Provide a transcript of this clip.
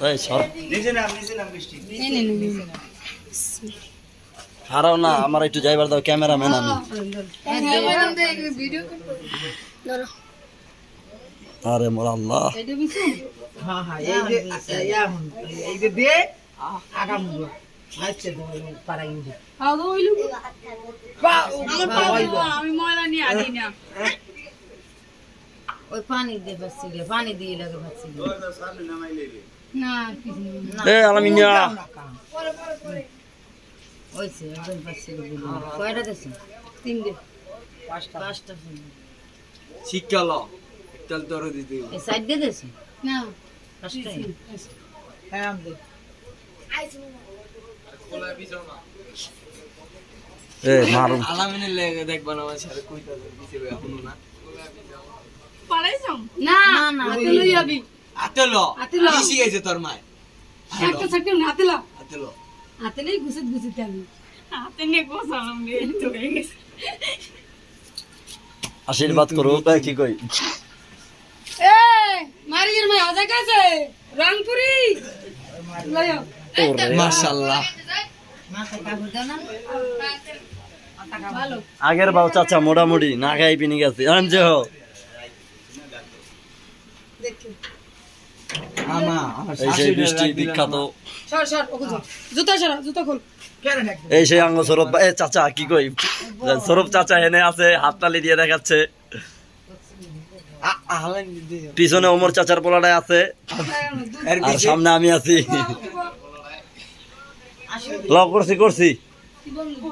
এই সর নিচে নাম বৃষ্টি হারাও না আমার একটু যাইবার দাও ক্যামেরাম্যান আমি আরে মোর আল্লাহ হ্যাঁ হ্যাঁ এই যে দে আগাম আচ্ছা পারাই আমি ময়লা নিয়ে আসি না ওই পানি দিয়ে বাচ্চি পানি দিয়ে লাগে বাচ্চি না কিছু না এ আলামিনা ওইছে একদম বাচ্চি কয়টা দেছে তিনটে পাঁচটা শিক্ষাল তেল তোর দিতে এই সাইড দিয়ে দেছে না পাঁচটাই হ্যাঁ এ মারুম আলামিনের লেগে দেখবা না আমার সাথে কইতা দিতে এখনো না পারাইছম না না হাতে লই যাবি আতেলো আতেলো। কি শিখাইছে তোর মায় একটা সাইড হাতে লা আতেলো হাতে নেই গুছিত গুছিত আমি হাতে নিয়ে গোছালাম রে তো হয়ে গেছে আশীর্বাদ করো তাই কি কই এ মারির মে আজা কাছে রংপুরি লয়ো ওরে মাশাআল্লাহ মাথা কাপড় দাও না ভালো আগের বাউ চাচা মোটামুটি না খাই পিনি গেছে আনছে হো দেখো আমা এই সেই বৃষ্টি বিখ্যাত সর সর ওকে জুতা সরা জুতা খোল এই সেই আঙ্গ সরব এ চাচা কি কই সরব চাচা এনে আছে হাততালি দিয়ে দেখাচ্ছে আলামিন দিতে পিছনে ওমর চাচার পোলাটাই আছে এর আর পিছে সামনে আমি আছি লক করছি কি বলবো